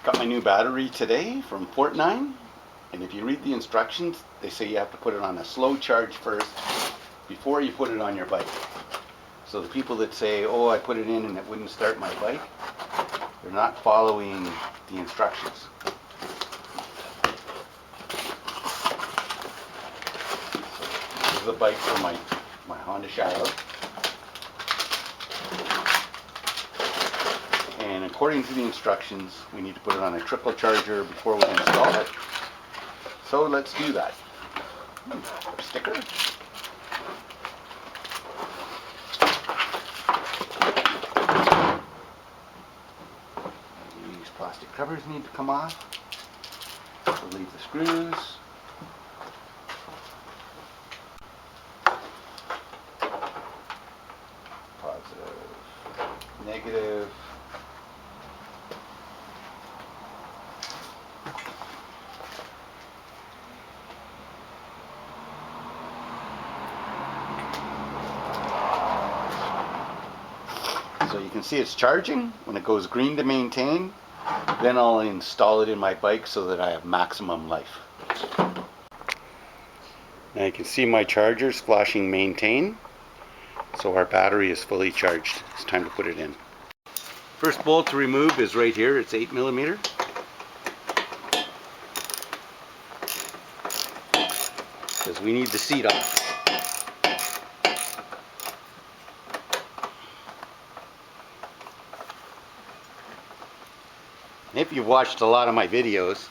Got my new battery today from Fortnite, and if you read the instructions, they say you have to put it on a slow charge first before you put it on your bike. So the people that say, oh, I put it in and it wouldn't start my bike, they're not following the instructions. This is a bike for my Honda Shadow. And according to the instructions, we need to put it on a trickle charger before we install it. So let's do that. Sticker. These plastic covers need to come off. Relieve the screws. Positive, negative. So you can see it's charging. When it goes green to maintain, then I'll install it in my bike so that I have maximum life. Now you can see my charger's flashing maintain. So our battery is fully charged. It's time to put it in. First bolt to remove is right here. It's 8mm. Because we need the seat off. If you've watched a lot of my videos,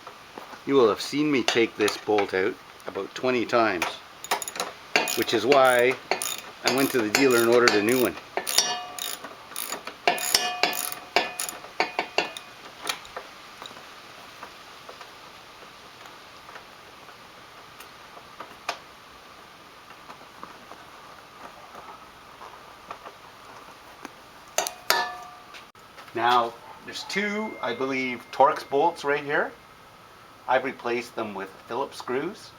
you will have seen me take this bolt out about 20 times, which is why I went to the dealer and ordered a new one. Now, there's two, I believe, Torx bolts right here. I've replaced them with Phillips screws.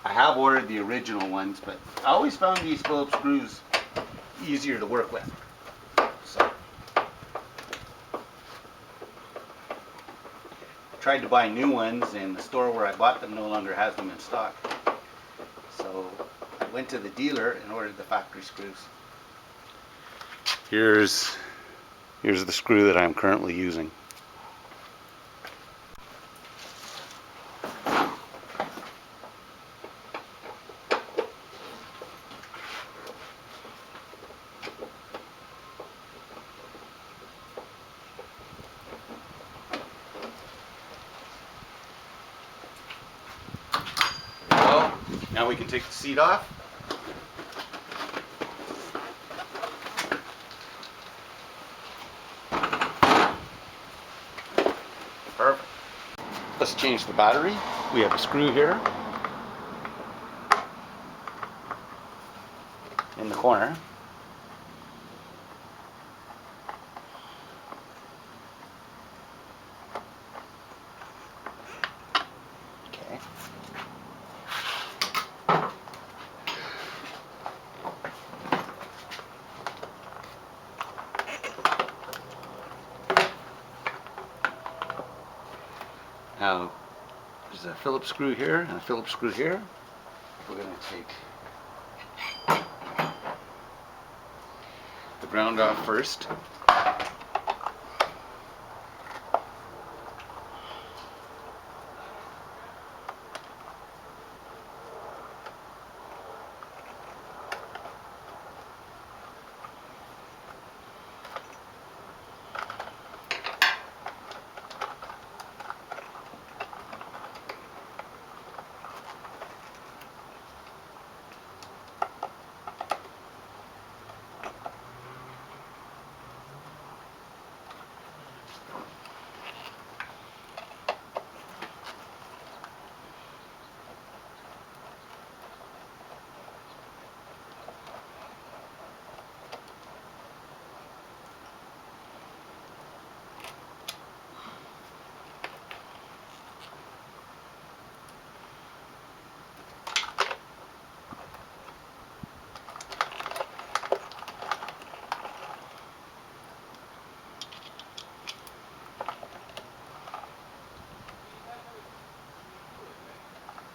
I have ordered the original ones, but I always found these Phillips screws easier to work with. So, I tried to buy new ones, and the store where I bought them no longer has them in stock. So, I went to the dealer and ordered the factory screws. Here's the screw that I'm currently using. There we go. Now we can take the seat off. Perfect. Let's change the battery. We have a screw here in the corner. Okay. Now, there's a Phillips screw here and a Phillips screw here. We're going to take the ground off first.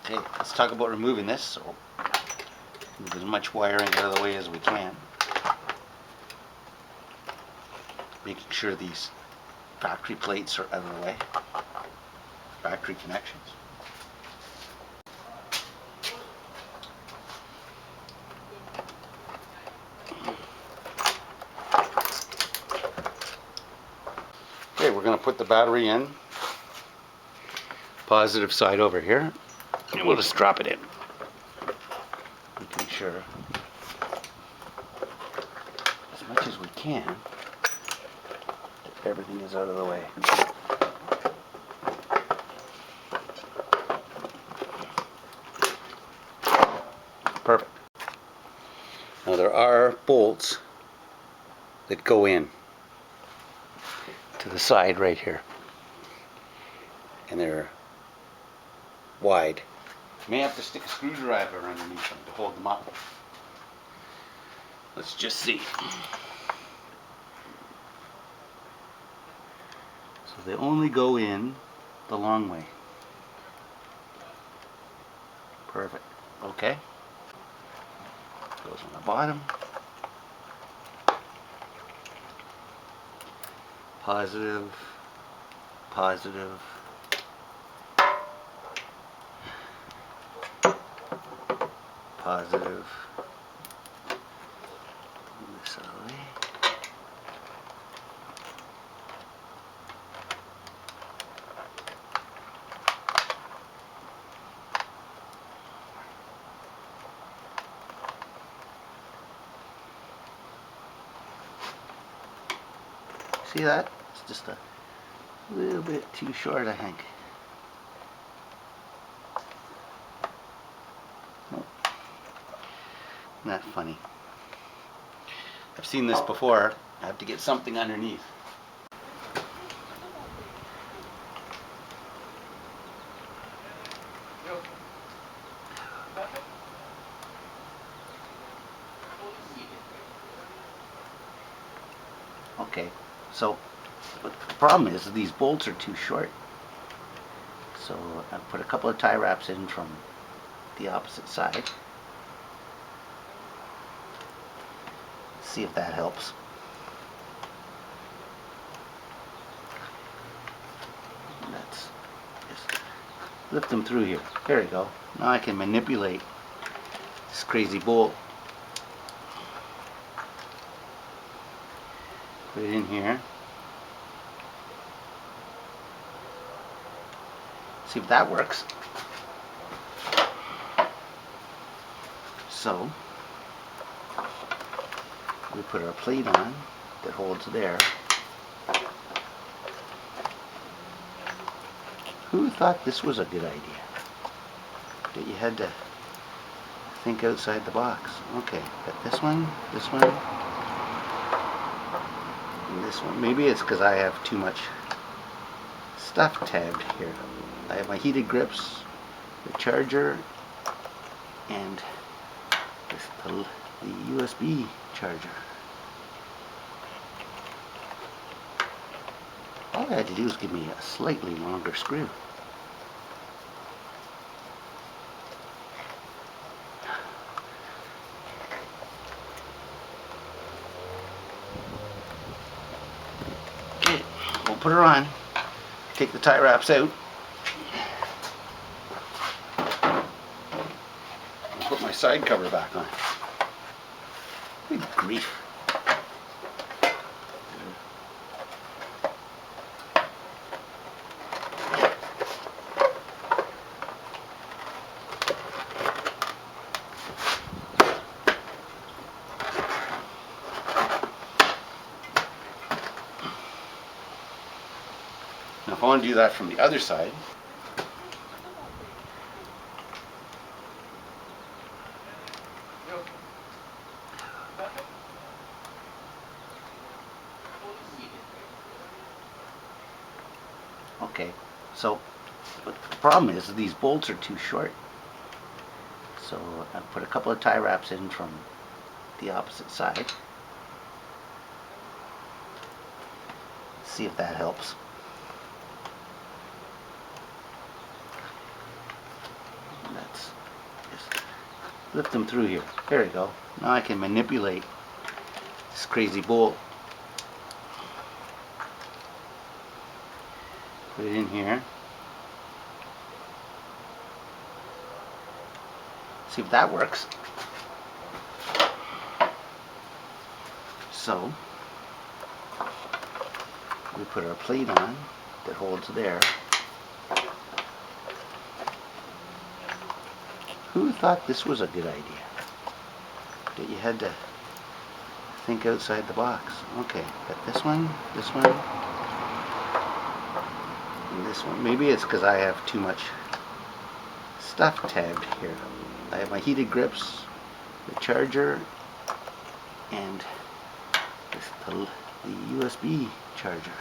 Okay, let's talk about removing this. So move as much wiring out of the way as we can. Making sure these factory plates are out of the way. Factory connections. Okay, we're going to put the battery in. Positive side over here. And we'll just drop it in. Making sure as much as we can that everything is out of the way. Perfect. Now there are bolts that go in to the side right here. And they're wide. You may have to stick a screwdriver underneath them to hold them up. Let's just see. So they only go in the long way. Perfect. Okay. Goes on the bottom. Positive. Positive. Positive. Move this out of the way. See that? It's just a little bit too short, I think. Nope. Isn't that funny? I've seen this before. I have to get something underneath. Okay, so the problem is these bolts are too short. So I put a couple of tie wraps in from the opposite side. See if that helps. Let's just lift them through here. There we go. Now I can manipulate this crazy bolt. Put it in here. See if that works. So we put our plate on that holds there. Who thought this was a good idea? That you had to think outside the box. Okay, got this one, and this one. Maybe it's because I have too much stuff tabbed here. I have my heated grips, the charger, and the USB charger. All I had to do was give me a slightly longer screw. Okay, we'll put her on. Take the tie wraps out. And put my side cover back on. Good grief. Now if I want to do that from the other side, okay, so but the problem is these bolts are too short. So I put a couple of tie wraps in from the opposite side. See if that helps. bolts. Just lift them through here. There we go. Now I can manipulate this crazy bolt. Put it in here. See if that works. So we put our plate on that holds there. Who thought this was a good idea? That you had to think outside the box. Okay, got this one, and this one. Maybe it's because I have too much stuff tabbed here. I have my heated grips, the charger, and the USB charger.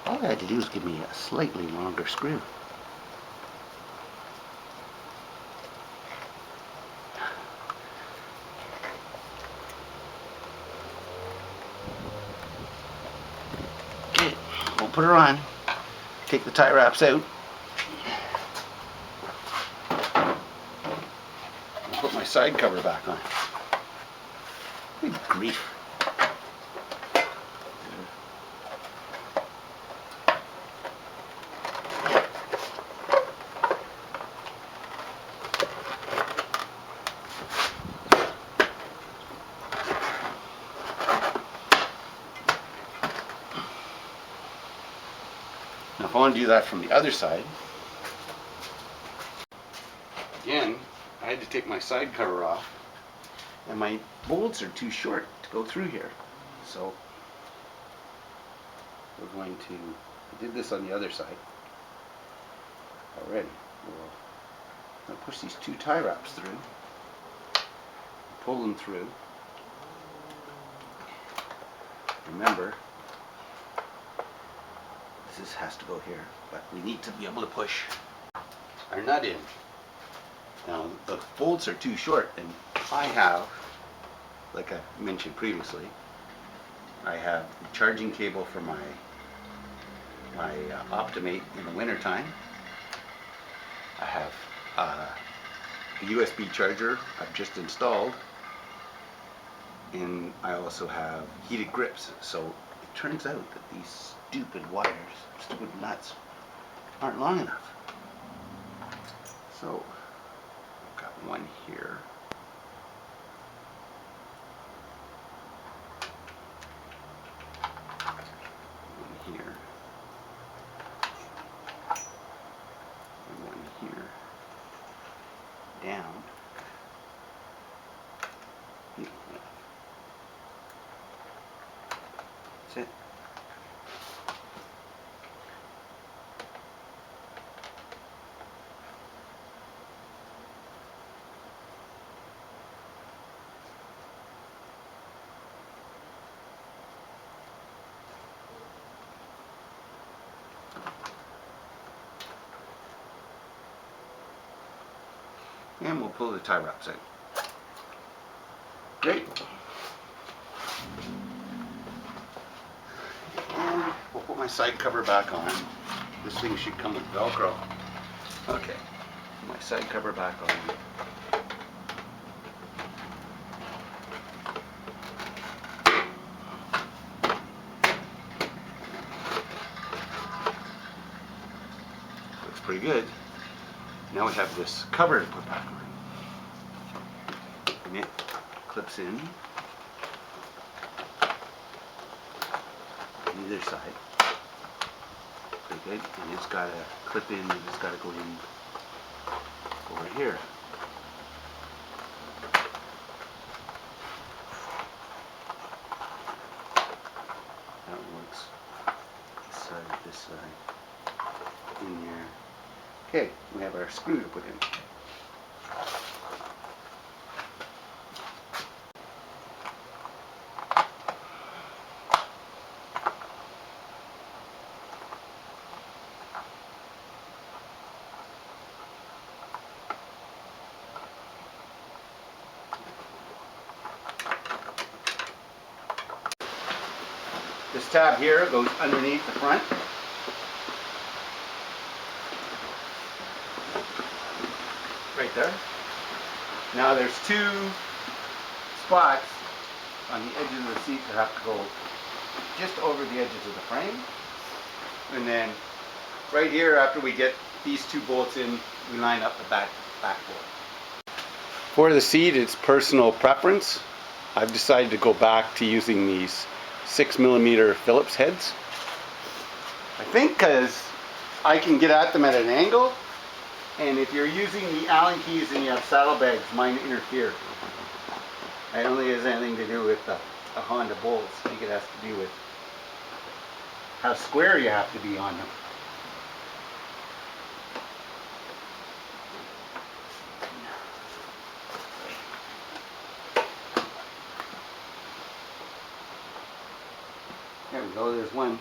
All I had to do was give me a slightly longer screw. Okay, we'll put her on. Take the tie wraps out. And put my side cover back on. Good grief. Now if I want to do that from the other side, again, I had to take my side cover off, and my bolts are too short to go through here. So we're going to, I did this on the other side already. I'll push these two tie wraps through, pull them through. Remember, this has to go here, but we need to be able to push our nut in. Now the bolts are too short, and I have, like I mentioned previously, I have the charging cable for my Optimate in the winter time. I have the USB charger I've just installed, and I also have heated grips. So it turns out that these stupid wires, stupid nuts, aren't long enough. So I've got one here. One here. And one here. Down. That's it. And we'll pull the tie wraps out. Great. And we'll put my side cover back on. This thing should come with Velcro. Okay, my side cover back on. Looks pretty good. Now we have this cover to put back on. And it clips in on either side. Pretty good. And it's got a clip in, and it's got to go in over here. That works. This side, in there. Okay, we have our screw to put in. This tab here goes underneath the front. there. Now there's two spots on the edges of the seat that have to go just over the edges of the frame. And then right here, after we get these two bolts in, we line up the back bolt. For the seat, it's personal preference. I've decided to go back to using these 6mm Phillips heads. I think because I can get at them at an angle, and if you're using the Allen keys and you have saddlebags, mine interfere. It only has anything to do with the Honda bolts. I think it has to do with how square you have to be on them. There we go, there's one.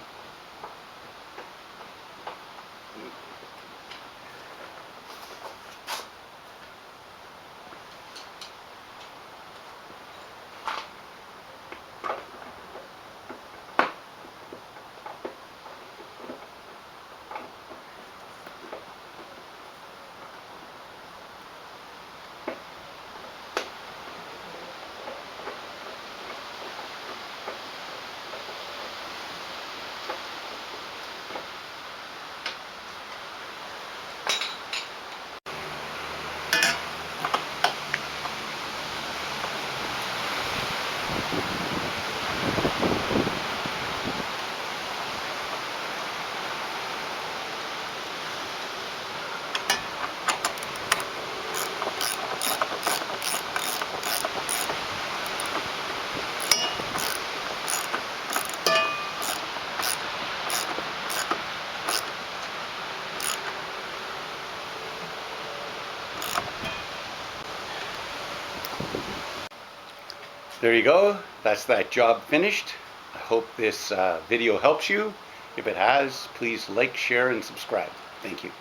There you go. That's that job finished. I hope this video helps you. If it has, please like, share, and subscribe. Thank you.